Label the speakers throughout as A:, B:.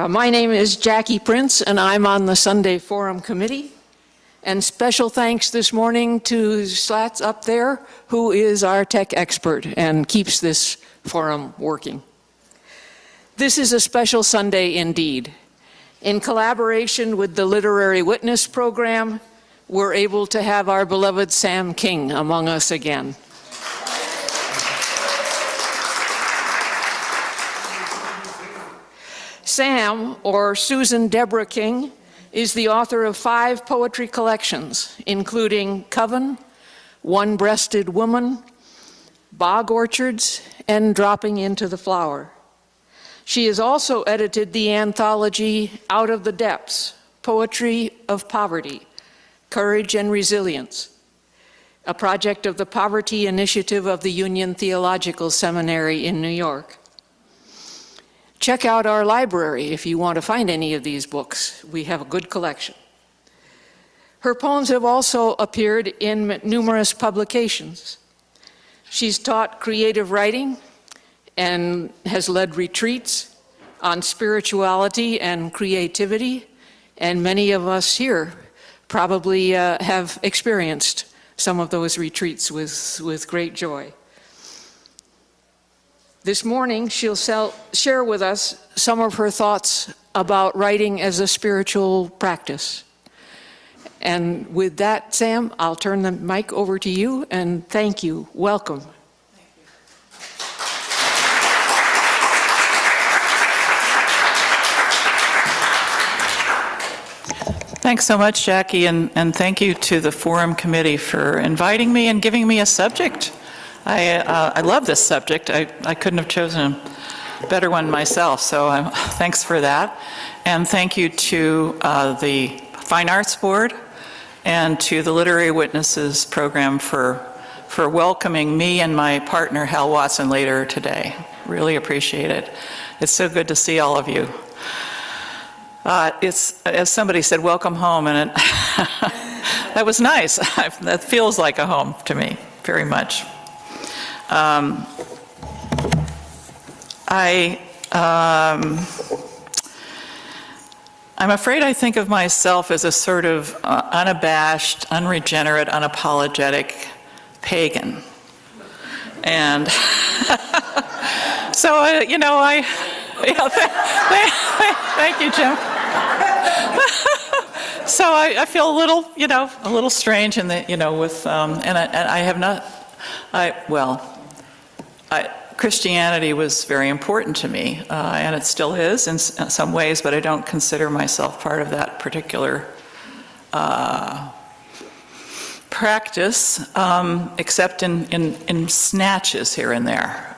A: My name is Jackie Prince, and I'm on the Sunday Forum Committee. And special thanks this morning to Slats up there, who is our tech expert and keeps this forum working. This is a special Sunday indeed. In collaboration with the Literary Witness Program, we're able to have our beloved Sam King among us again. Sam, or Susan Deborah King, is the author of 5 poetry collections, including Coven, One-Breasted Woman, Bog Orchids, and Dropping into the Flower. She has also edited the anthology Out of the Depths, Poetry of Poverty, Courage and Resilience, a project of the Poverty Initiative of the Union Theological Seminary in New York. Check out our library if you want to find any of these books. We have a good collection. Her poems have also appeared in numerous publications. She's taught creative writing and has led retreats on spirituality and creativity, and many of us here probably have experienced some of those retreats with great joy. This morning, she'll share with us some of her thoughts about writing as a spiritual practice. And with that, Sam, I'll turn the mic over to you, and thank you. Welcome.
B: Thanks so much, Jackie, and thank you to the Forum Committee for inviting me and giving me a subject. I love this subject. I couldn't have chosen a better one myself, so thanks for that. And thank you to the Fine Arts Board and to the Literary Witnesses Program for welcoming me and my partner, Hal Watson, later today. Really appreciate it. It's so good to see all of you. It's, as somebody said, welcome home, and that was nice. That feels like a home to me, very much. I'm afraid I think of myself as a sort of unabashed, unregenerate, unapologetic pagan. And so, thank you, Jim. So I feel a little strange in the, with, and I have not, Christianity was very important to me, and it still is in some ways, but I don't consider myself part of that particular practice, except in snatches here and there.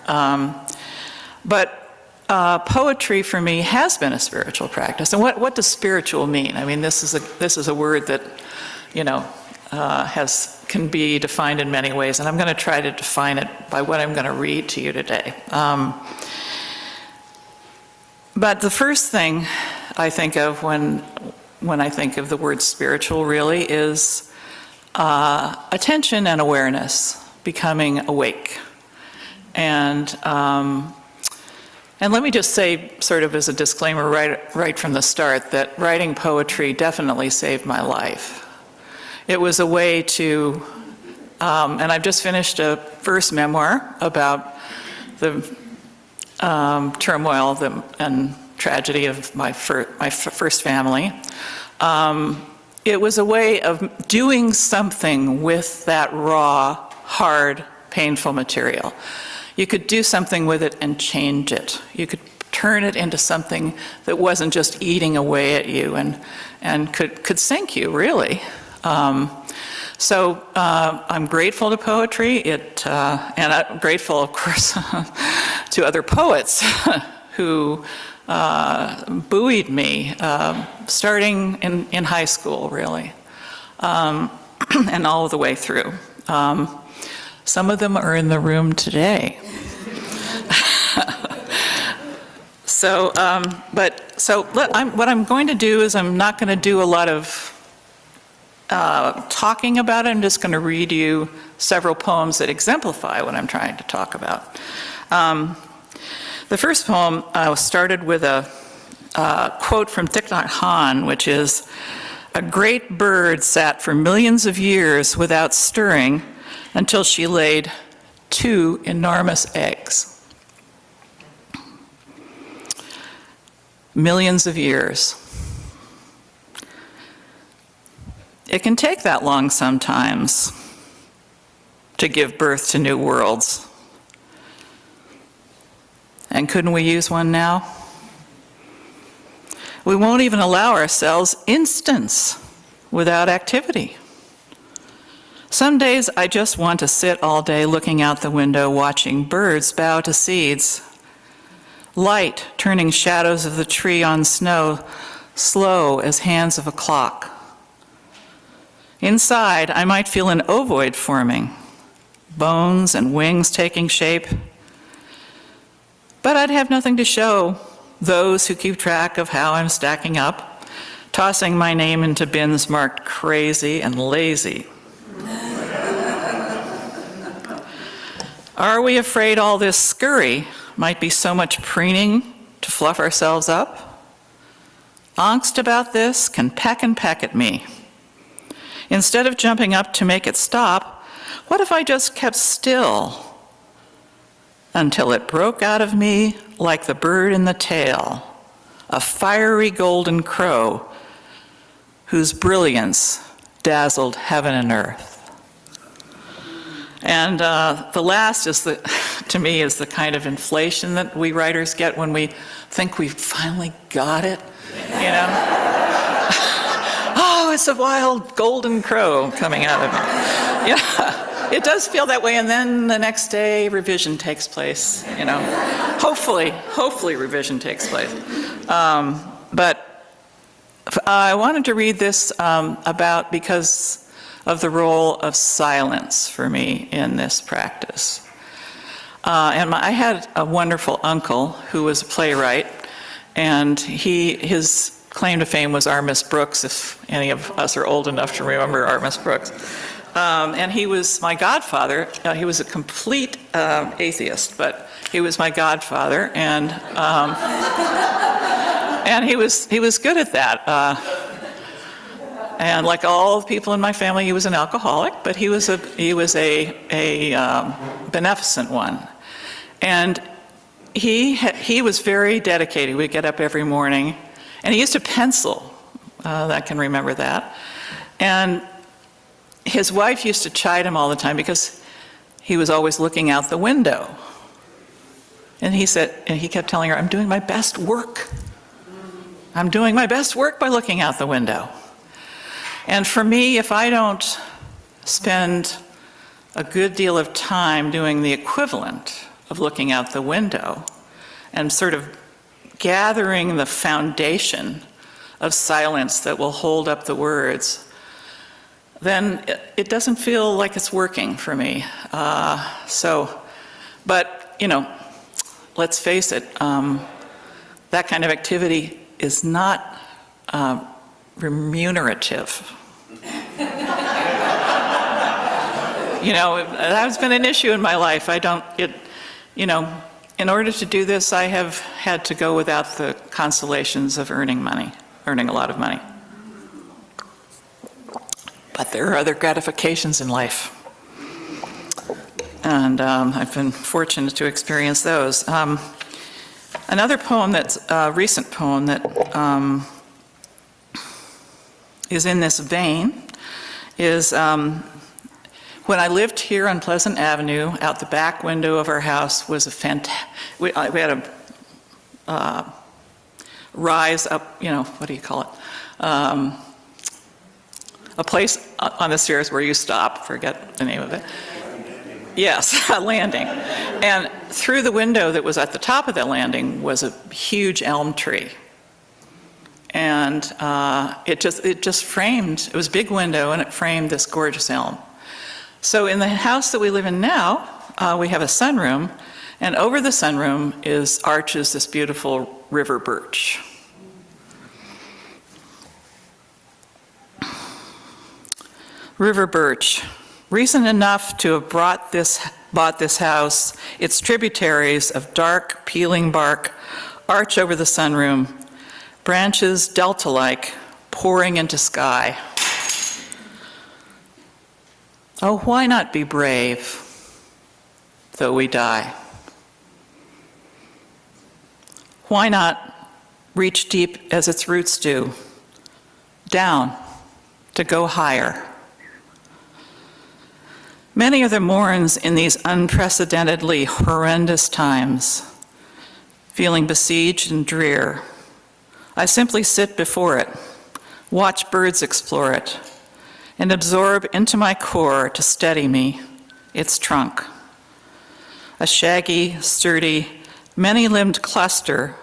B: But poetry for me has been a spiritual practice. And what does spiritual mean? I mean, this is a word that, can be defined in many ways, and I'm going to try to define it by what I'm going to read to you today. But the first thing I think of when I think of the word spiritual really is attention and awareness, becoming awake. And let me just say, sort of as a disclaimer right from the start, that writing poetry definitely saved my life. It was a way to, and I've just finished a first memoir about the turmoil and tragedy of my first family. It was a way of doing something with that raw, hard, painful material. You could do something with it and change it. You could turn it into something that wasn't just eating away at you and could sink you, really. So I'm grateful to poetry, and I'm grateful, of course, to other poets who buoyed me, starting in high school, really, and all the way through. Some of them are in the room today. What I'm going to do is I'm not going to do a lot of talking about it. I'm just going to read you several poems that exemplify what I'm trying to talk about. The first poem started with a quote from Thich Nhat Hanh, which is, "A great bird sat for millions of years without stirring until she laid 2 enormous eggs." Millions of years. It can take that long sometimes to give birth to new worlds. And couldn't we use one now? We won't even allow ourselves instants without activity. Some days I just want to sit all day looking out the window, watching birds bow to seeds, light turning shadows of the tree on snow, slow as hands of a clock. Inside, I might feel an ovoid forming, bones and wings taking shape, but I'd have nothing to show those who keep track of how I'm stacking up, tossing my name into bins marked crazy and lazy. Are we afraid all this scurry might be so much preening to fluff ourselves up? Angst about this can peck and peck at me. Instead of jumping up to make it stop, what if I just kept still until it broke out of me like the bird in the tale, a fiery golden crow whose brilliance dazzled heaven and earth. And the last is to me, is the kind of inflation that we writers get when we think we finally got it, you know? Oh, it's a wild golden crow coming out of me. Yeah. It does feel that way, and then the next day, revision takes place, you know. Hopefully revision takes place. But I wanted to read this because of the role of silence for me in this practice. I had a wonderful uncle who was a playwright, and his claim to fame was Armis Brooks, if any of us are old enough to remember Armis Brooks. And he was my godfather. He was a complete atheist, but he was my godfather, and he was good at that. And like all the people in my family, he was an alcoholic, but he was a beneficent one. And he was very dedicated. We'd get up every morning, and he used to pencil. I can remember that. And his wife used to chide him all the time because he was always looking out the window. And he kept telling her, "I'm doing my best work. I'm doing my best work by looking out the window." And for me, if I don't spend a good deal of time doing the equivalent of looking out the window and sort of gathering the foundation of silence that will hold up the words, then it doesn't feel like it's working for me. But, you know, let's face it, that kind of activity is not remunerative. You know, that's been an issue in my life. In order to do this, I have had to go without the consolations of earning a lot of money. But there are other gratifications in life. And I've been fortunate to experience those. Another poem that's a recent poem that is in this vein is when I lived here on Pleasant Avenue, out the back window of our house was we had a rise up, you know, what do you call it? A place on the stairs where you stop, forget the name of it. Yes, a landing. And through the window that was at the top of that landing was a huge elm tree. And it just framed, it was a big window and it framed this gorgeous elm. So in the house that we live in now, we have a sunroom, and over the sunroom arches this beautiful river birch. River birch, reason enough to have bought this house, its tributaries of dark, peeling bark arch over the sunroom, branches delta-like pouring into sky. Oh, why not be brave, though we die? Why not reach deep as its roots do, down, to go higher? Many are the mourns in these unprecedentedly horrendous times, feeling besieged and drear. I simply sit before it, watch birds explore it, and absorb into my core to steady me its trunk. A shaggy, sturdy, many-limbed cluster,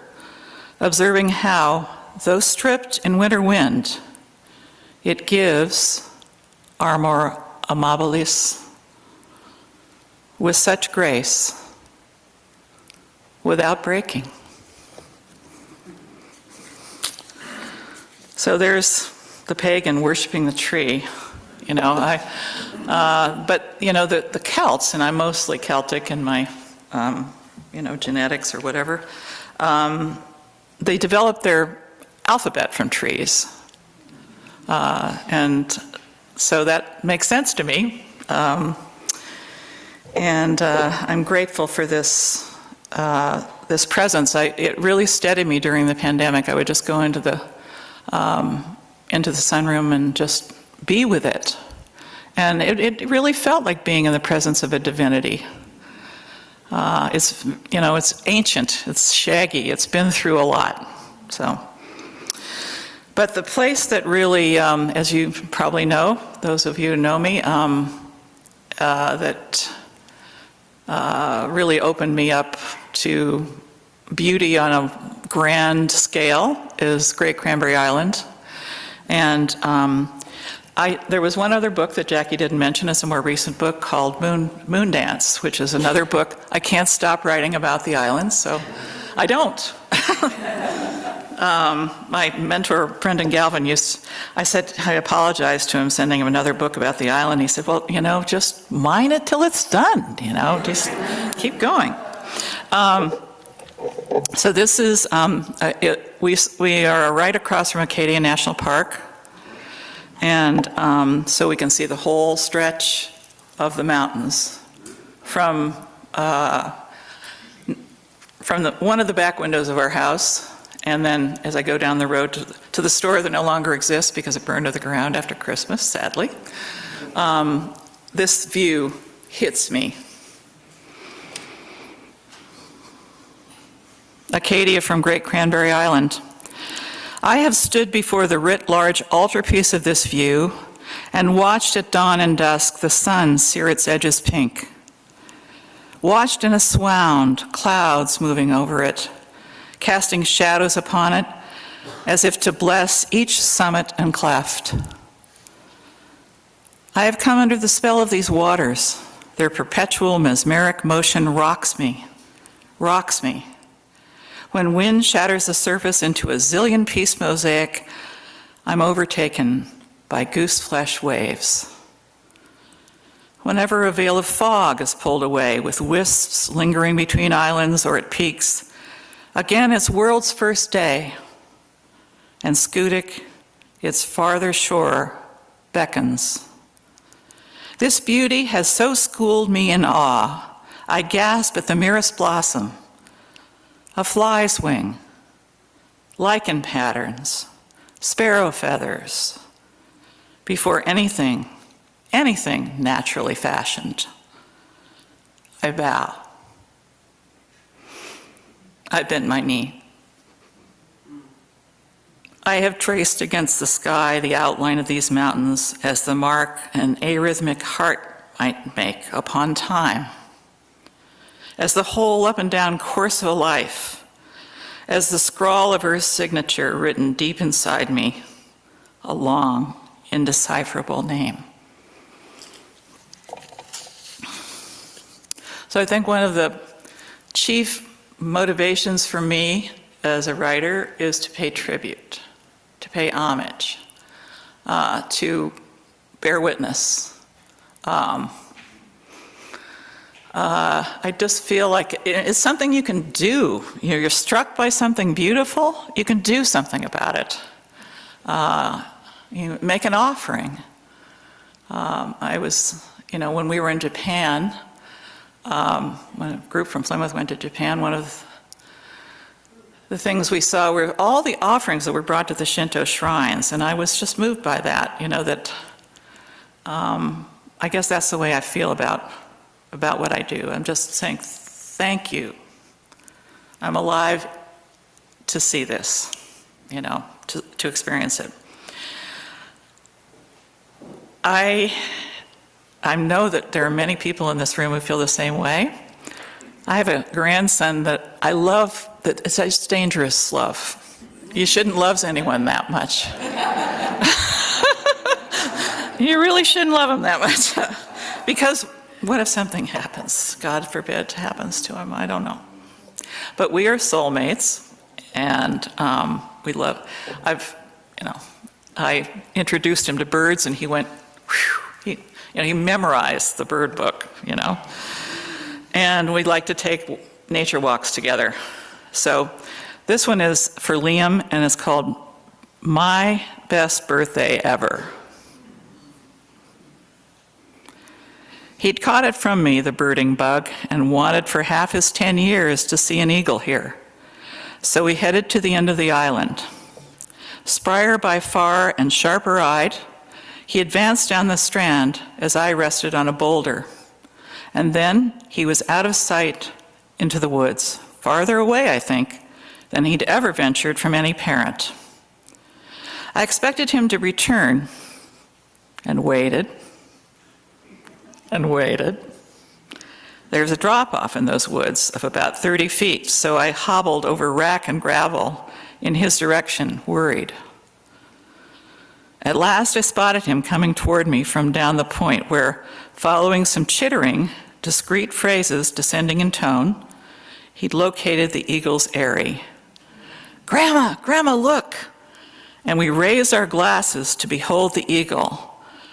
B: observing how, though stripped in winter wind, it gives armor amabilis with such grace, without breaking. So there's the pagan worshiping the tree, but the Celts, and I'm mostly Celtic in my, genetics or whatever, they developed their alphabet from trees. And so that makes sense to me. And I'm grateful for this presence. It really steadied me during the pandemic. I would just go into the sunroom and just be with it. And it really felt like being in the presence of a divinity. It's ancient, it's shaggy, it's been through a lot. But the place that really, as you probably know, those of you who know me, that really opened me up to beauty on a grand scale is Great Cranberry Island. And there was one other book that Jackie didn't mention. It's a more recent book called Moon Dance, which is another book. I can't stop writing about the island, so I don't. My mentor, Brendan Galvin, I apologized to him sending him another book about the island. He said, well, just mine it till it's done, just keep going. So this is, we are right across from Acadia National Park. And so we can see the whole stretch of the mountains from one of the back windows of our house. And then as I go down the road to the store that no longer exists because it burned to the ground after Christmas, sadly, this view hits me. Acadia from Great Cranberry Island. I have stood before the writ-large altarpiece of this view and watched at dawn and dusk the sun sear its edges pink. Watched in a swound, clouds moving over it, casting shadows upon it as if to bless each summit and cleft. I have come under the spell of these waters. Their perpetual mesmeric motion rocks me. When wind shatters the surface into a zillion-piece mosaic, I'm overtaken by goose-flesh waves. Whenever a veil of fog is pulled away with wisps lingering between islands or at peaks, again it's world's first day, and Scudic, its farther shore, beckons. This beauty has so schooled me in awe, I gasp at the merest blossom, a fly's wing, lichen patterns, sparrow feathers, before anything naturally fashioned. I bow. I bend my knee. I have traced against the sky the outline of these mountains as the mark an arrhythmic heart might make upon time, as the whole up and down course of a life, as the scrawl of Earth's signature written deep inside me, a long, indecipherable name. So I think one of the chief motivations for me as a writer is to pay tribute, to pay homage, to bear witness. I just feel like it's something you can do. You're struck by something beautiful, you can do something about it. You make an offering. I was, when we were in Japan, when a group from Plymouth went to Japan, one of the things we saw were all the offerings that were brought to the Shinto shrines, and I was just moved by that, that I guess that's the way I feel about what I do. I'm just saying, thank you. I'm alive to see this, to experience it. I know that there are many people in this room who feel the same way. I have a grandson that I love, that it's just dangerous love. You shouldn't love anyone that much. You really shouldn't love him that much. Because what if something happens? God forbid happens to him, I don't know. But we are soulmates, and we love, I introduced him to birds and he went, whew, he memorized the bird book, And we like to take nature walks together. So this one is for Liam, and it's called My Best Birthday Ever. He'd caught it from me, the birding bug, and wanted for half his 10 years to see an eagle here. So we headed to the end of the island. Sprier by far and sharper-eyed, he advanced down the strand as I rested on a boulder. And then he was out of sight into the woods, farther away, I think, than he'd ever ventured from any parent. I expected him to return, and waited, and waited. There's a drop-off in those woods of about 30 feet, so I hobbled over rack and gravel in his direction, worried. At last I spotted him coming toward me from down the point where, following some chittering, discreet phrases descending in tone, he'd located the eagle's eyrie. Grandma, look! And we raised our glasses to behold the eagle,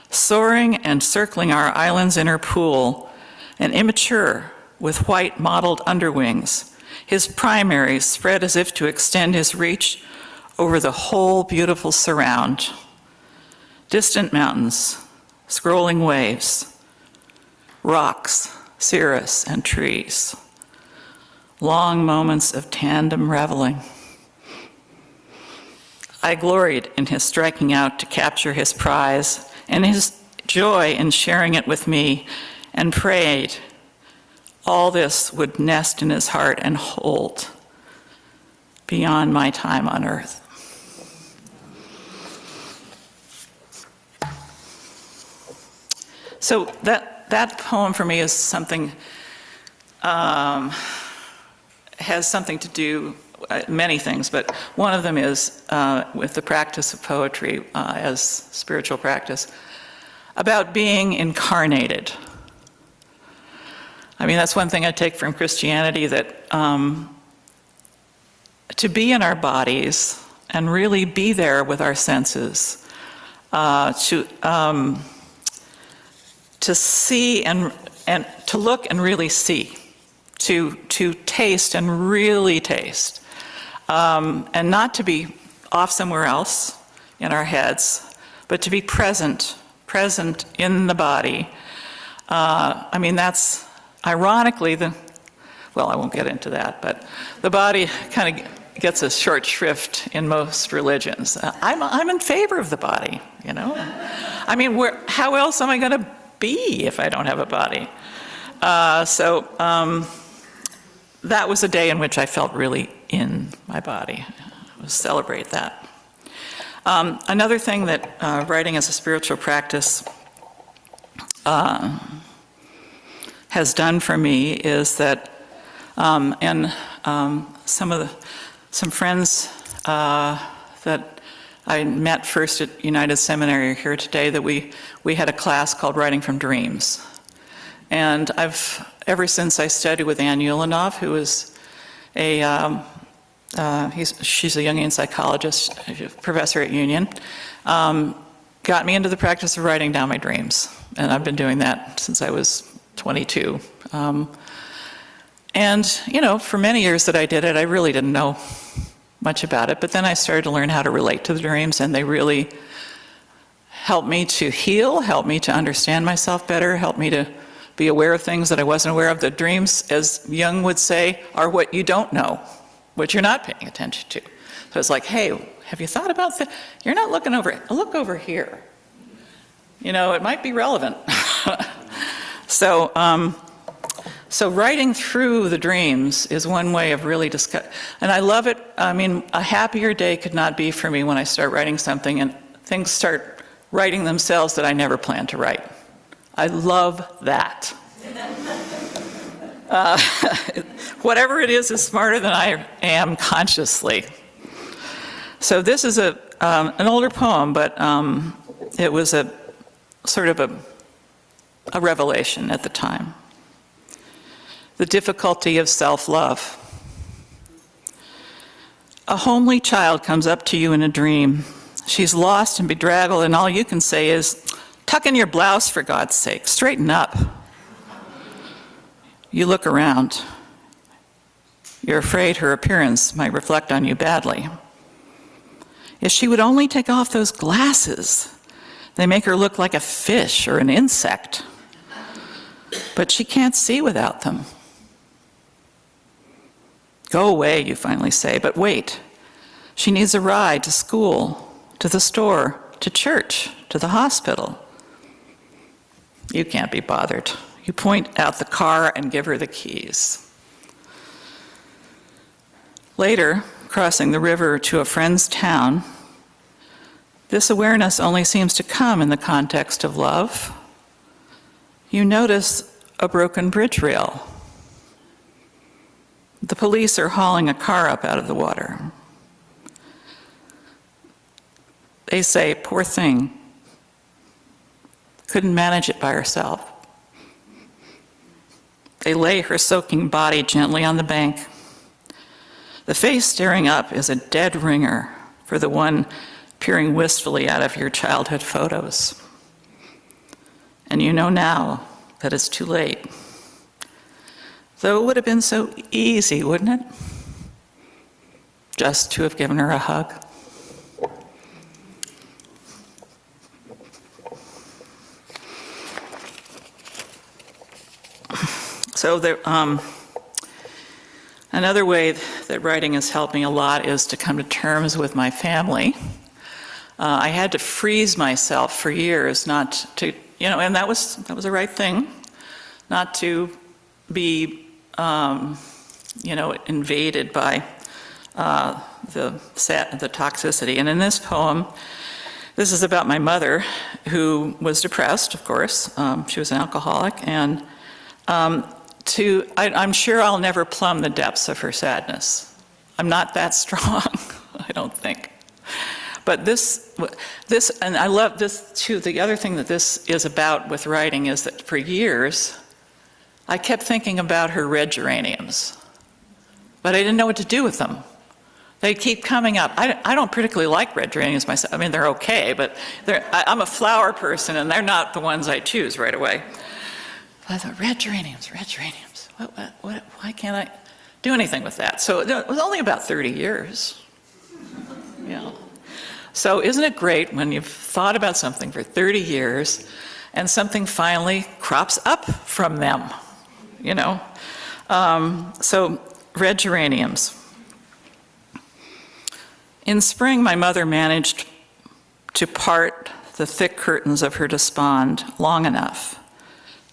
B: soaring and circling our island's inner pool, an immature with white mottled underwings, his primaries spread as if to extend his reach over the whole beautiful surround. Distant mountains, scrolling waves, rocks, cirrus, and trees. Long moments of tandem reveling. I gloried in his striking out to capture his prize and his joy in sharing it with me, and prayed all this would nest in his heart and hold beyond my time on earth. So that poem for me is something, has something to do, many things, but one of them is with the practice of poetry as spiritual practice, about being incarnated. I mean, that's one thing I take from Christianity, that to be in our bodies and really be there with our senses, to see and to look and really see, to taste and really taste, and not to be off somewhere else in our heads, but to be present in the body. I mean, that's ironically well, I won't get into that, but the body kind of gets a short shrift in most religions. I'm in favor of the body, I mean, how else am I going to be if I don't have a body? So that was a day in which I felt really in my body. We'll celebrate that. Another thing that writing as a spiritual practice has done for me is that, some friends that I met first at United Seminary are here today, that we had a class called Writing from Dreams. And ever since I studied with Ann Ulanov, who is she's a Jungian psychologist, professor at Union, got me into the practice of writing down my dreams. And I've been doing that since I was 22. And, you know, for many years that I did it, I really didn't know much about it, but then I started to learn how to relate to the dreams, and they really helped me to heal, helped me to understand myself better, helped me to be aware of things that I wasn't aware of. The dreams, as Jung would say, are what you don't know, what you're not paying attention to. So it's like, hey, have you thought about that? You're not looking over it. Look over here. You know, it might be relevant. So writing through the dreams is one way of really discussing, and I love it. I mean, a happier day could not be for me when I start writing something and things start writing themselves that I never planned to write. I love that. Whatever it is smarter than I am consciously. So this is an older poem, but it was a sort of a revelation at the time. The difficulty of self-love. A homely child comes up to you in a dream. She's lost and bedraggled, and all you can say is, "Tuck in your blouse, for God's sake, straighten up." You look around. You're afraid her appearance might reflect on you badly. If she would only take off those glasses, they make her look like a fish or an insect. But she can't see without them. Go away, you finally say, but wait. She needs a ride to school, to the store, to church, to the hospital. You can't be bothered. You point out the car and give her the keys. Later, crossing the river to a friend's town, this awareness only seems to come in the context of love. You notice a broken bridge rail. The police are hauling a car up out of the water. They say, "Poor thing, couldn't manage it by herself." They lay her soaking body gently on the bank. The face staring up is a dead ringer for the one peering wistfully out of your childhood photos. And you know now that it's too late. Though it would have been so easy, wouldn't it? Just to have given her a hug. So another way that writing has helped me a lot is to come to terms with my family. I had to freeze myself for years not to, you know, and that was the right thing, not to be, you know, invaded by the toxicity. And in this poem, this is about my mother, who was depressed, of course. She was an alcoholic, and I'm sure I'll never plumb the depths of her sadness. I'm not that strong, I don't think. But this, and I love this too, the other thing that this is about with writing is that for years, I kept thinking about her red geraniums, but I didn't know what to do with them. They keep coming up. I don't particularly like red geraniums myself. I mean, they're okay, but I'm a flower person, and they're not the ones I choose right away. I thought, red geraniums. Why can't I do anything with that? So it was only about 30 years. Yeah. So isn't it great when you've thought about something for 30 years and something finally crops up from them, you know? So red geraniums. In spring, my mother managed to part the thick curtains of her despond long enough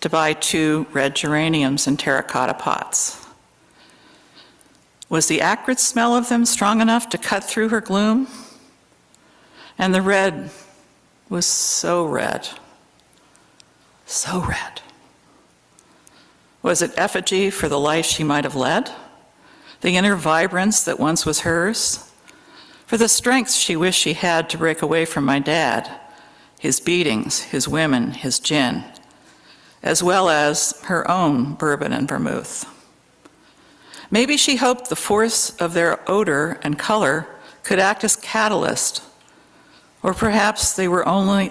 B: to buy 2 red geraniums in terracotta pots. Was the acrid smell of them strong enough to cut through her gloom? And the red was so red, so red. Was it effigy for the life she might have led? The inner vibrance that once was hers? For the strength she wished she had to break away from my dad, his beatings, his women, his gin, as well as her own bourbon and vermouth. Maybe she hoped the force of their odor and color could act as catalyst, or perhaps they were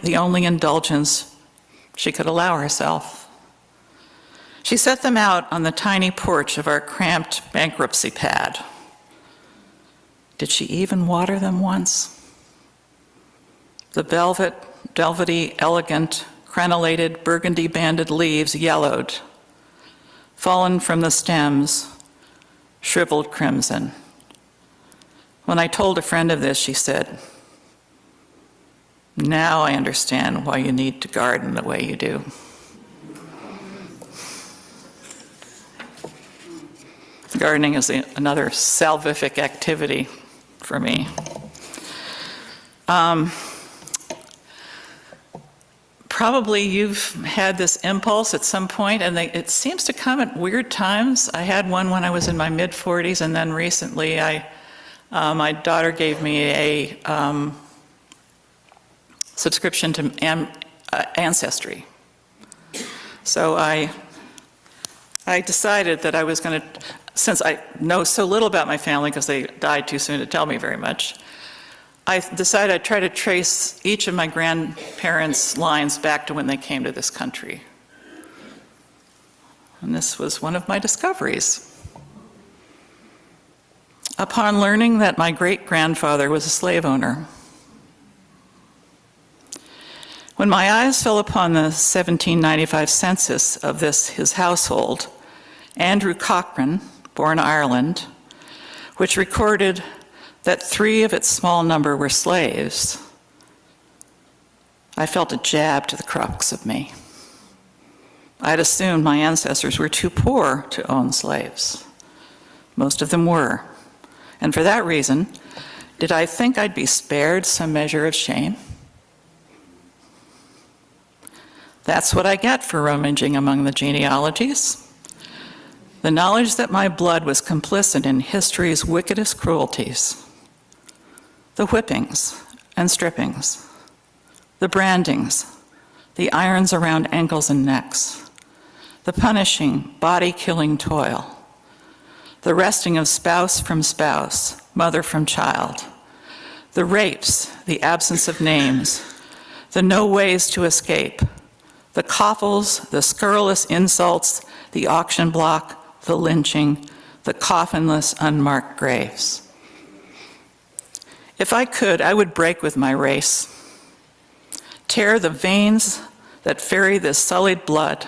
B: the only indulgence she could allow herself. She set them out on the tiny porch of our cramped bankruptcy pad. Did she even water them once? The velvety, elegant, crenellated, burgundy-banded leaves yellowed, fallen from the stems, shriveled crimson. When I told a friend of this, she said, "Now I understand why you need to garden the way you do." Gardening is another salvific activity for me. Probably you've had this impulse at some point, and it seems to come at weird times. I had one when I was in my mid-40s, and then recently my daughter gave me a subscription to Ancestry. So I decided that I was going to, since I know so little about my family because they died too soon to tell me very much, I decided I'd try to trace each of my grandparents' lines back to when they came to this country. And this was one of my discoveries. Upon learning that my great-grandfather was a slave owner, when my eyes fell upon the 1795 census of his household, Andrew Cochrane, born Ireland, which recorded that 3 of its small number were slaves, I felt a jab to the crux of me. I'd assumed my ancestors were too poor to own slaves. Most of them were. And for that reason, did I think I'd be spared some measure of shame? That's what I get for rummaging among the genealogies. The knowledge that my blood was complicit in history's wickedest cruelties. The whippings and strippings, the brandings, the irons around ankles and necks, the punishing, body-killing toil, the wresting of spouse from spouse, mother from child, the rapes, the absence of names, the no ways to escape, the coffles, the scurrilous insults, the auction block, the lynching, the coffinless, unmarked graves. If I could, I would break with my race, tear the veins that ferry this sullied blood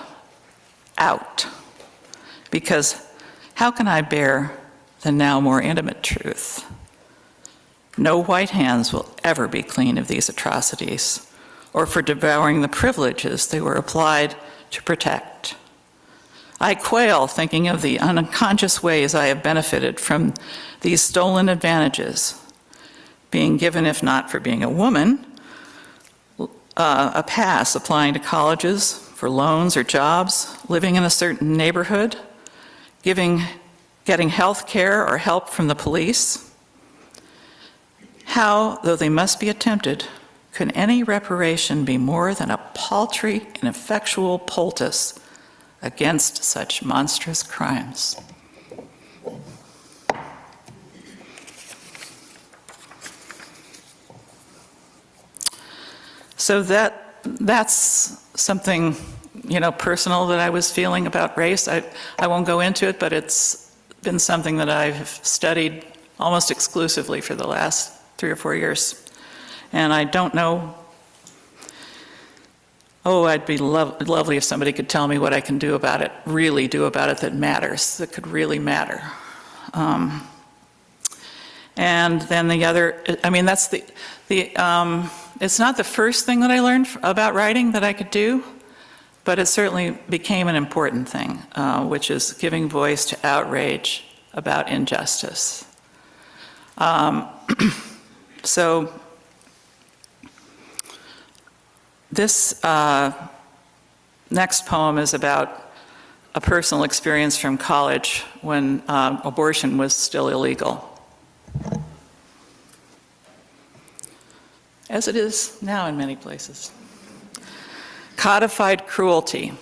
B: out, because how can I bear the now more intimate truth? No white hands will ever be clean of these atrocities, or for devouring the privileges they were applied to protect. I quail thinking of the unconscious ways I have benefited from these stolen advantages, being given, if not for being a woman, a pass applying to colleges for loans or jobs, living in a certain neighborhood, getting health care or help from the police. How, though they must be attempted, can any reparation be more than a paltry, ineffectual poultice against such monstrous crimes? So that's something, personal that I was feeling about race. I won't go into it, but it's been something that I've studied almost exclusively for the last 3 or 4 years. And I don't know, it'd be lovely if somebody could tell me what I can do about it, really do about it that matters, that could really matter. And then the other, that's it's not the first thing that I learned about writing that I could do, but it certainly became an important thing, which is giving voice to outrage about injustice. So this next poem is about a personal experience from college when abortion was still illegal, as it is now in many places. Codified cruelty.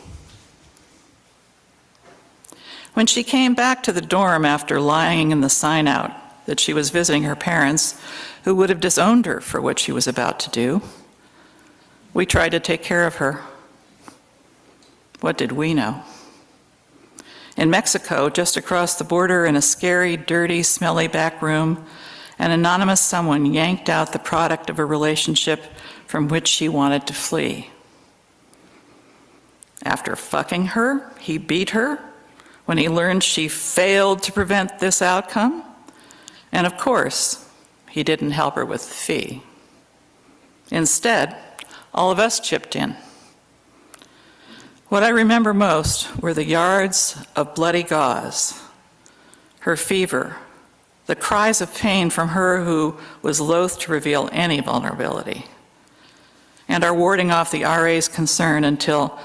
B: When she came back to the dorm after lying in the sign-out that she was visiting her parents, who would have disowned her for what she was about to do, we tried to take care of her. What did we know? In Mexico, just across the border in a scary, dirty, smelly back room, an anonymous someone yanked out the product of a relationship from which she wanted to flee. After fucking her, he beat her when he learned she failed to prevent this outcome. And of course, he didn't help her with the fee. Instead, all of us chipped in. What I remember most were the yards of bloody gauze, her fever, the cries of pain from her who was loath to reveal any vulnerability, and our warding off the RA's concern until,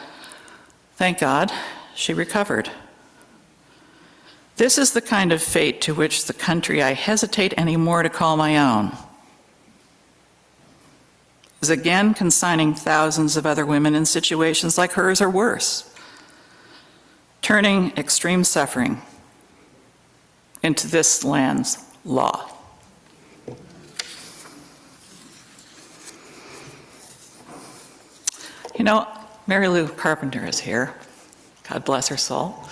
B: thank God, she recovered. This is the kind of fate to which the country I hesitate anymore to call my own is again consigning thousands of other women in situations like hers or worse, turning extreme suffering into this land's law. You know, Mary Lou Carpenter is here, God bless her soul,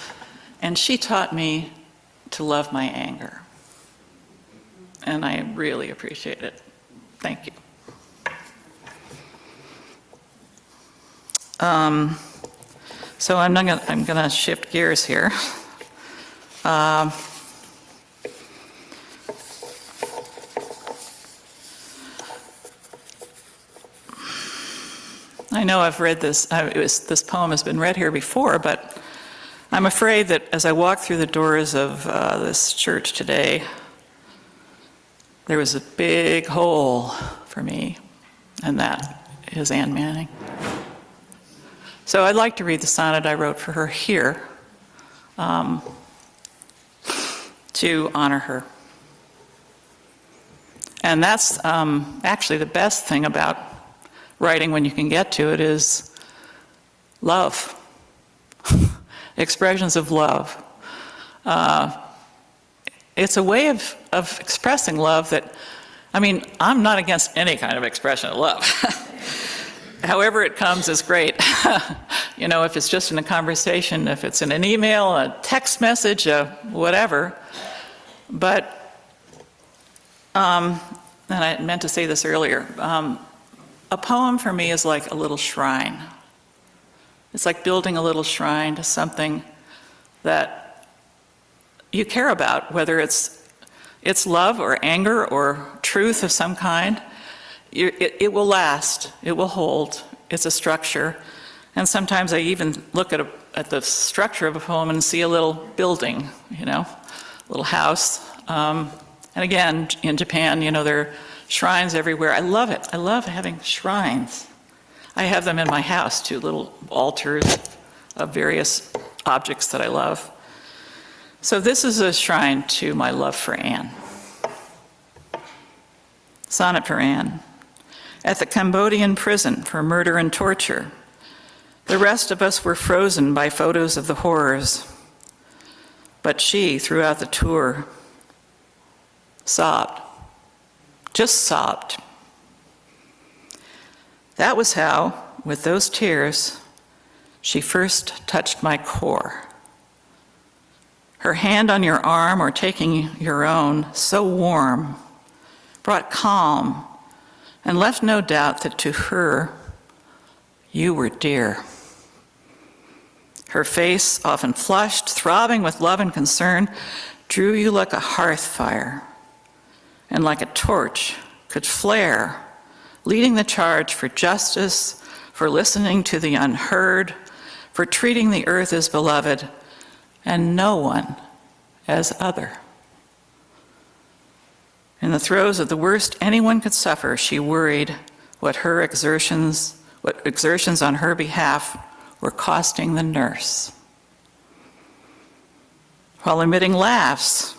B: and she taught me to love my anger. And I really appreciate it. Thank you. So I'm gonna shift gears here. I know I've read this, this poem has been read here before, but I'm afraid that as I walk through the doors of this church today, there was a big hole for me, and that is Anne Manning. So I'd like to read the sonnet I wrote for her here to honor her. And that's actually the best thing about writing when you can get to it is love, expressions of love. It's a way of expressing love that, I mean, I'm not against any kind of expression of love. However it comes is great. You know, if it's just in a conversation, if it's in an email, a text message, whatever. But, and I meant to say this earlier, a poem for me is like a little shrine. It's like building a little shrine to something that you care about, whether it's love or anger or truth of some kind. It will last, it will hold, it's a structure. And sometimes I even look at the structure of a poem and see a little building, you know, a little house. And again, in Japan, you know, there are shrines everywhere. I love it. I love having shrines. I have them in my house too, little altars of various objects that I love. So this is a shrine to my love for Anne. Sonnet for Anne. At the Cambodian prison for murder and torture, the rest of us were frozen by photos of the horrors. But she, throughout the tour, sobbed, just sobbed. That was how, with those tears, she first touched my core. Her hand on your arm or taking your own, so warm, brought calm and left no doubt that to her, you were dear. Her face, often flushed, throbbing with love and concern, drew you like a hearth fire, and like a torch could flare, leading the charge for justice, for listening to the unheard, for treating the earth as beloved, and no one as other. In the throes of the worst anyone could suffer, she worried what exertions on her behalf were costing the nurse, while emitting laughs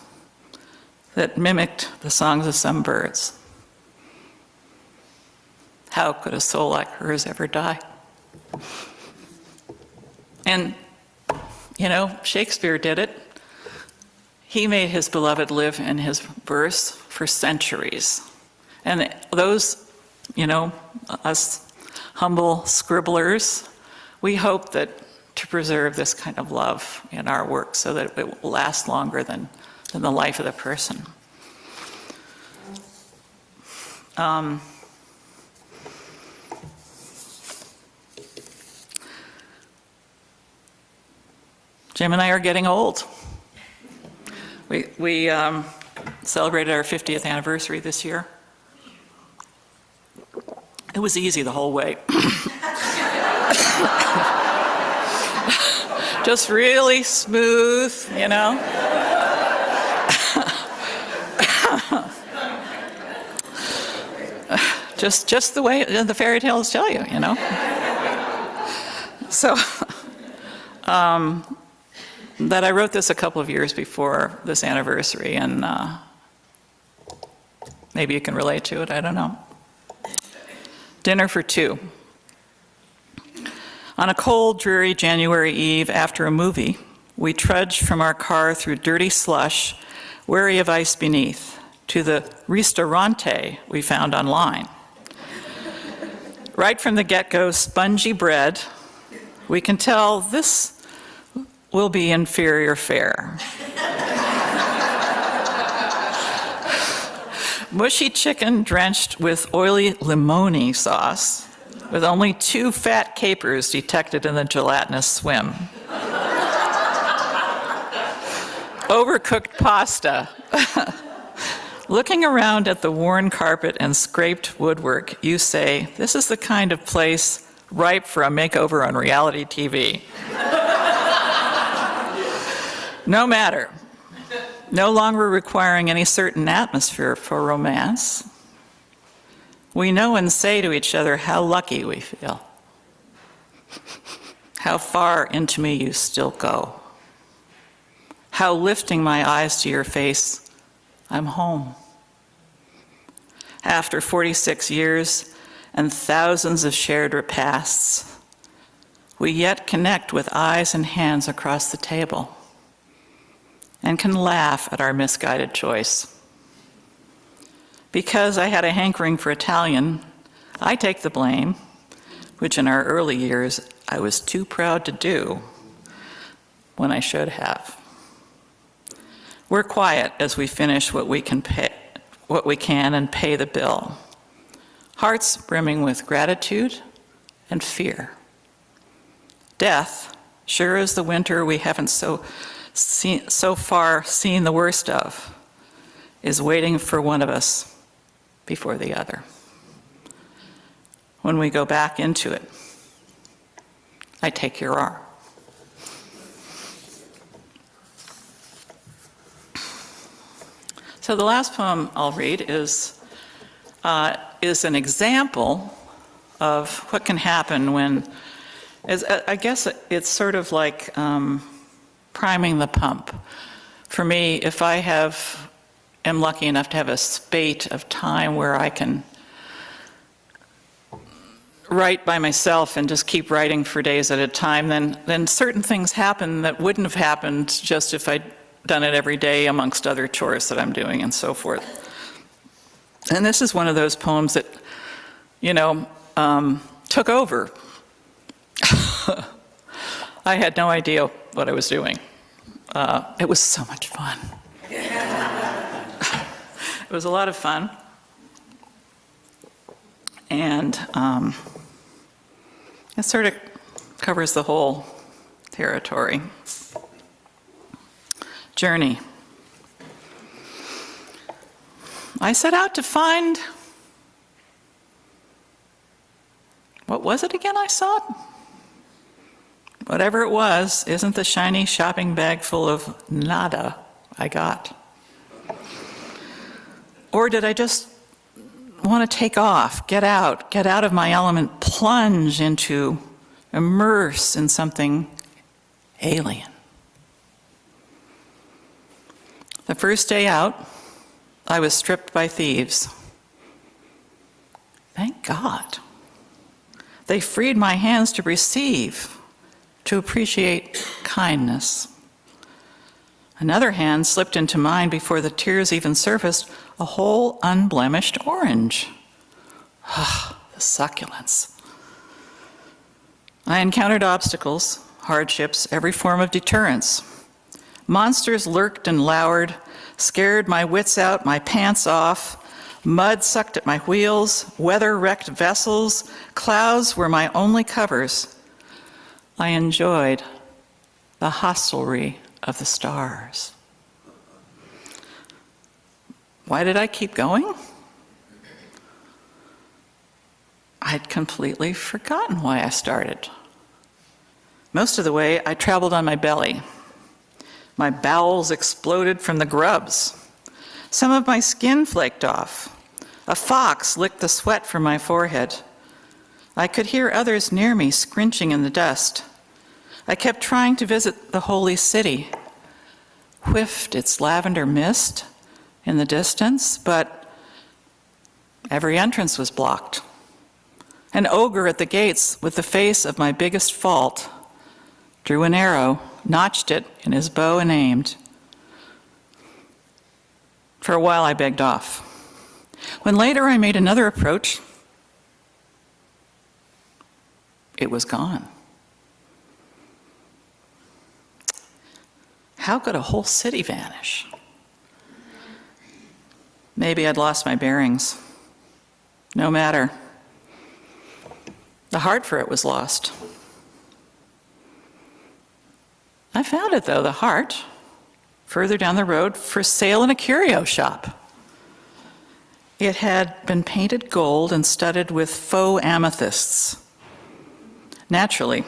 B: that mimicked the songs of some birds. How could a soul like hers ever die? And, you know, Shakespeare did it. He made his beloved live in his verse for centuries. And those, you know, us humble scribblers, we hope that to preserve this kind of love in our work so that it will last longer than the life of the person. Jim and I are getting old. We celebrated our 50th anniversary this year. It was easy the whole way. Just really smooth, you know? just the way the fairy tales tell you, you know? So, that I wrote this a couple of years before this anniversary, and maybe you can relate to it, I don't know. Dinner for two. On a cold, dreary January eve after a movie, we trudged from our car through dirty slush, wary of ice beneath, to the ristorante we found online. Right from the get-go, spongy bread, we can tell this will be inferior fare. Mushy chicken drenched with oily limoni sauce, with only 2 fat capers detected in the gelatinous swim. Overcooked pasta. Looking around at the worn carpet and scraped woodwork, you say, this is the kind of place ripe for a makeover on reality TV. No matter. No longer requiring any certain atmosphere for romance. We know and say to each other how lucky we feel. How far into me you still go. How lifting my eyes to your face, I'm home. After 46 years and thousands of shared repasts, we yet connect with eyes and hands across the table and can laugh at our misguided choice. Because I had a hankering for Italian, I take the blame, which in our early years I was too proud to do when I should have. We're quiet as we finish what we can and pay the bill. Hearts brimming with gratitude and fear. Death, sure as the winter we haven't so far seen the worst of, is waiting for one of us before the other. When we go back into it, I take your arm. So the last poem I'll read is an example of what can happen when, I guess it's sort of like priming the pump. For me, if I am lucky enough to have a spate of time where I can write by myself and just keep writing for days at a time, then certain things happen that wouldn't have happened just if I'd done it every day amongst other chores that I'm doing and so forth. And this is one of those poems that, took over. I had no idea what I was doing. It was so much fun. It was a lot of fun. And it sort of covers the whole territory. Journey. I set out to find, what was it again I sought? Whatever it was, isn't the shiny shopping bag full of nada I got. Or did I just want to take off, get out of my element, plunge into, immerse in something alien? The first day out, I was stripped by thieves. Thank God. They freed my hands to receive, to appreciate kindness. Another hand slipped into mine before the tears even surfaced, a whole unblemished orange. Ah, the succulence. I encountered obstacles, hardships, every form of deterrence. Monsters lurked and lowered, scared my wits out, my pants off. Mud sucked at my wheels, weather wrecked vessels, clouds were my only covers. I enjoyed the hostelry of the stars. Why did I keep going? I'd completely forgotten why I started. Most of the way, I traveled on my belly. My bowels exploded from the grubs. Some of my skin flaked off. A fox licked the sweat from my forehead. I could hear others near me scrunching in the dust. I kept trying to visit the holy city, whiffed its lavender mist in the distance, but every entrance was blocked. An ogre at the gates with the face of my biggest fault drew an arrow, notched it in his bow and aimed. For a while I begged off. When later I made another approach, it was gone. How could a whole city vanish? Maybe I'd lost my bearings. No matter. The heart for it was lost. I found it, though, the heart, further down the road, for sale in a curio shop. It had been painted gold and studded with faux amethysts. Naturally,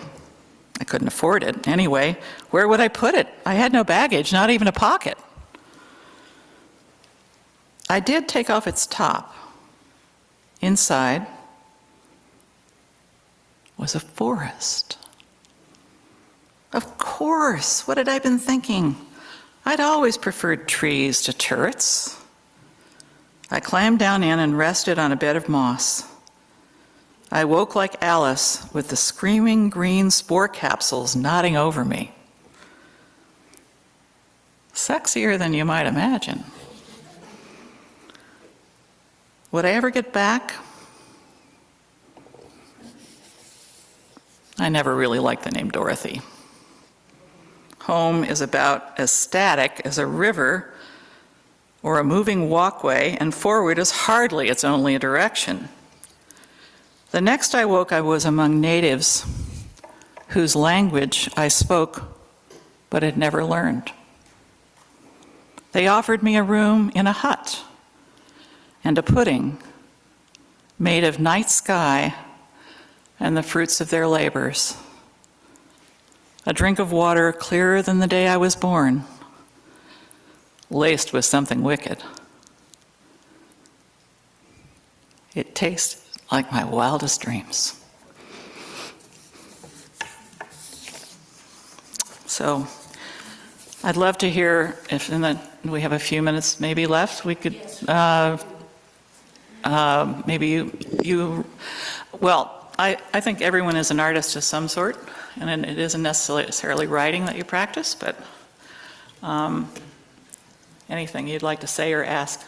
B: I couldn't afford it. Anyway, where would I put it? I had no baggage, not even a pocket. I did take off its top. Inside was a forest. Of course, what had I been thinking? I'd always preferred trees to turrets. I climbed down in and rested on a bed of moss. I woke like Alice with the screaming green spore capsules nodding over me. Sexier than you might imagine. Would I ever get back? I never really liked the name Dorothy. Home is about as static as a river or a moving walkway, and forward is hardly its only direction. The next I woke, I was among natives whose language I spoke but had never learned. They offered me a room in a hut and a pudding made of night sky and the fruits of their labors. A drink of water clearer than the day I was born, laced with something wicked. It tasted like my wildest dreams. So I'd love to hear, if we have a few minutes maybe left, we could, maybe you, well, I think everyone is an artist of some sort, and it isn't necessarily writing that you practice, but anything you'd like to say or ask?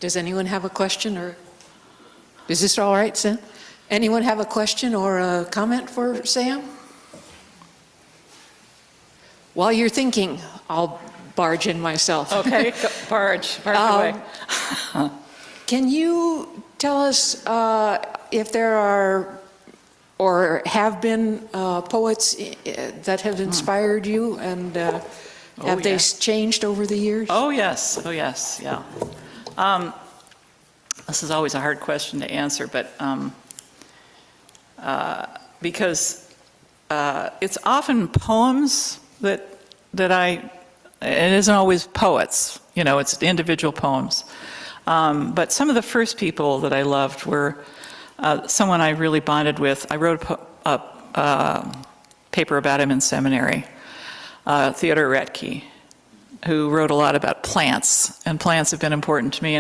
A: Does anyone have a question, or is this all right, Sam? Anyone have a question or a comment for Sam? While you're thinking, I'll barge in myself.
B: Okay, barge away.
A: Can you tell us if there are or have been poets that have inspired you, and have they changed over the years?
B: Oh yes, yeah. This is always a hard question to answer, but because it's often poems that it isn't always poets, it's individual poems. But some of the first people that I loved were someone I really bonded with. I wrote a paper about him in seminary, Theodor Retke, who wrote a lot about plants, and plants have been important to me,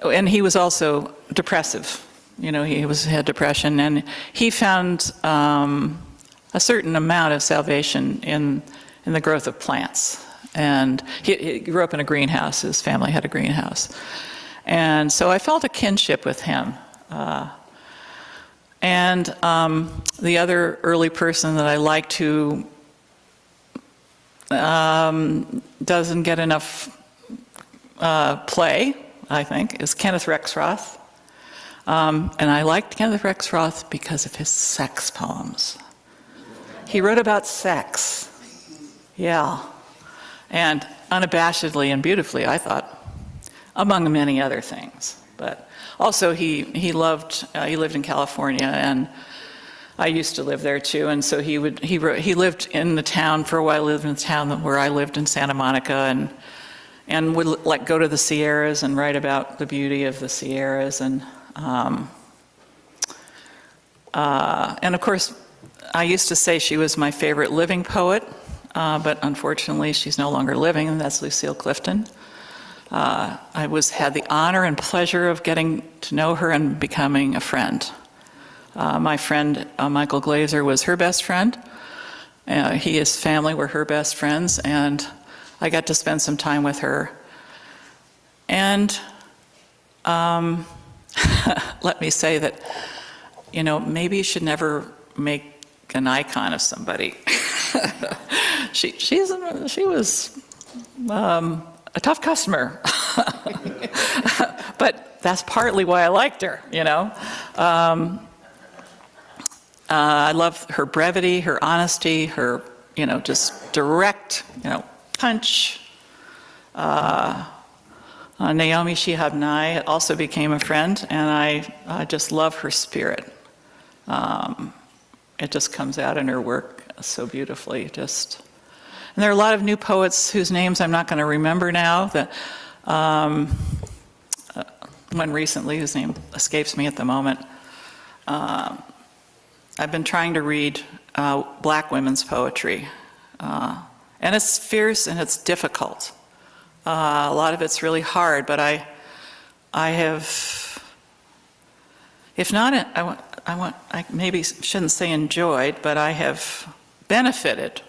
B: and he was also depressive. He had depression, and he found a certain amount of salvation in the growth of plants. And he grew up in a greenhouse. His family had a greenhouse. And so I felt a kinship with him. And the other early person that I liked who doesn't get enough play, I think, is Kenneth Rexroth. And I liked Kenneth Rexroth because of his sex poems. He wrote about sex. Yeah. And unabashedly and beautifully, I thought, among many other things. But also he lived in California, and I used to live there too, and so he lived in the town for a while. He lived in the town where I lived in Santa Monica, and would like go to the Sierras and write about the beauty of the Sierras, and of course I used to say she was my favorite living poet, but unfortunately she's no longer living, and that's Lucille Clifton. I had the honor and pleasure of getting to know her and becoming a friend. My friend Michael Glazer was her best friend. His family were her best friends, and I got to spend some time with her. And let me say that, maybe you should never make an icon of somebody. She was a tough customer, but that's partly why I liked her, I love her brevity, her honesty, her, just direct, punch. Naomi Shihab Nye also became a friend, and I just love her spirit. It just comes out in her work so beautifully. And there are a lot of new poets whose names I'm not going to remember now. One recently whose name escapes me at the moment. I've been trying to read Black women's poetry, and it's fierce and it's difficult. A lot of it's really hard, but I have, if not, I maybe shouldn't say enjoyed, but I have benefited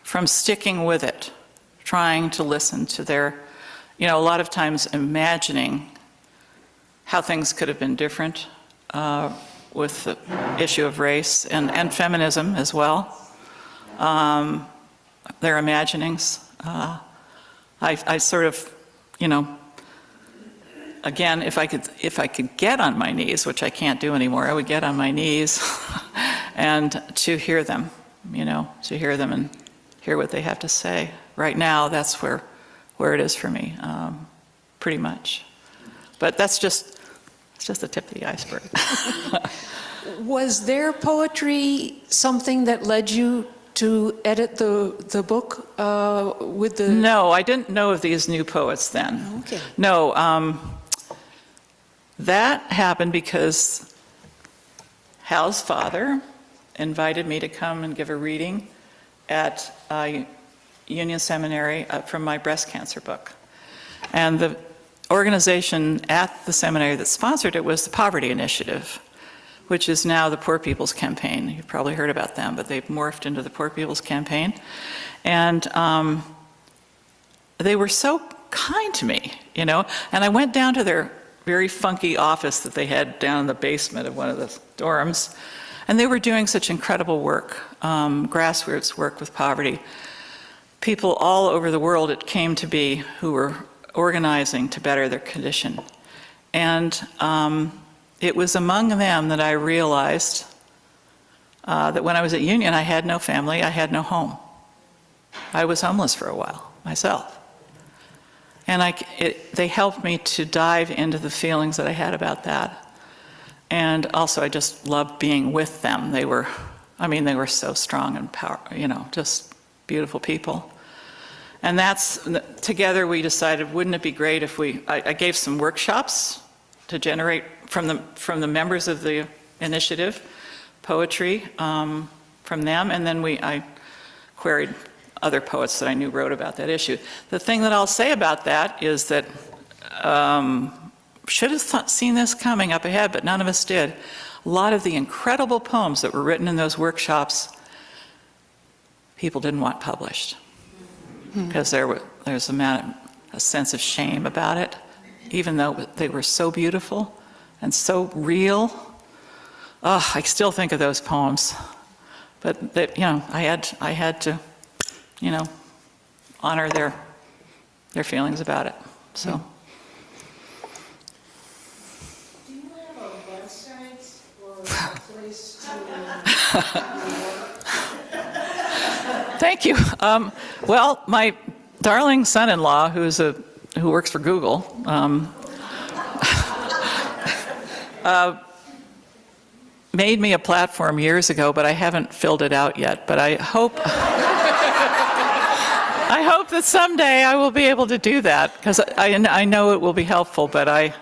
B: from sticking with it, trying to listen to their, a lot of times imagining how things could have been different with the issue of race and feminism as well. Their imaginings. I sort of, again, if I could get on my knees, which I can't do anymore, I would get on my knees and to hear them, to hear them and hear what they have to say. Right now, that's where it is for me, pretty much. But it's just the tip of the iceberg.
A: Was their poetry something that led you to edit the book with the...
B: No, I didn't know of these new poets then.
A: Okay.
B: No, that happened because Hal's father invited me to come and give a reading at Union Seminary from my breast cancer book. And the organization at the seminary that sponsored it was the Poverty Initiative, which is now the Poor People's Campaign. You've probably heard about them, but they've morphed into the Poor People's Campaign. And they were so kind to me, and I went down to their very funky office that they had down in the basement of one of the dorms, and they were doing such incredible work, grassroots work with poverty. People all over the world, it came to be, who were organizing to better their condition. And it was among them that I realized that when I was at Union, I had no family, I had no home. I was homeless for a while, myself. And they helped me to dive into the feelings that I had about that. And also, I just loved being with them. They were so strong and powerful, just beautiful people. And together we decided, wouldn't it be great if I gave some workshops to generate from the members of the initiative, poetry from them, and then I queried other poets that I knew wrote about that issue. The thing that I'll say about that is that should have seen this coming up ahead, but none of us did. A lot of the incredible poems that were written in those workshops, people didn't want published because there's a sense of shame about it, even though they were so beautiful and so real. oh, I still think of those poems. But that, you know, I had to, you know, honor their feelings about it. So.
C: Do you have a website or a place to
B: Thank you. Well, my darling son-in-law, who works for Google, made me a platform years ago, but I haven't filled it out yet. But I hope I hope that someday I will be able to do that, because I know it will be helpful. But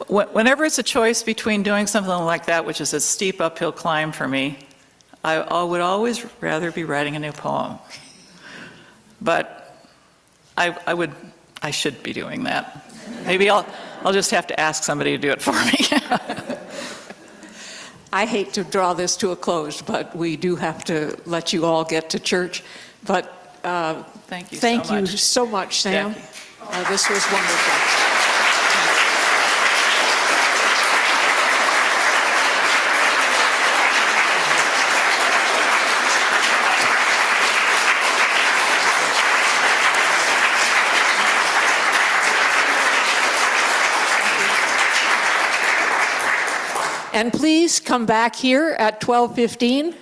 B: whenever it's a choice between doing something like that, which is a steep uphill climb for me, I would always rather be writing a new poem. But I should be doing that. Maybe I'll just have to ask somebody to do it for me.
A: I hate to draw this to a close, but we do have to let you all get to church. But
B: Thank you
A: so much, Sam.
B: Jackie.
A: This was wonderful. And please come back here at 12:15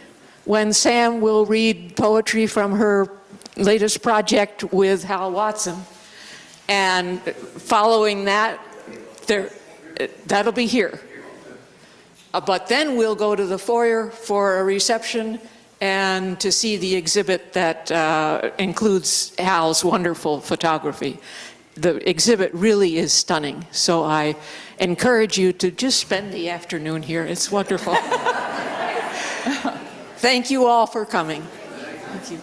A: when Sam will read poetry from her latest project with Hal Watson. And following that, that'll be here. But then we'll go to the foyer for a reception and to see the exhibit that includes Hal's wonderful photography. The exhibit really is stunning, so I encourage you to just spend the afternoon here. It's wonderful. Thank you all for coming. Thank you.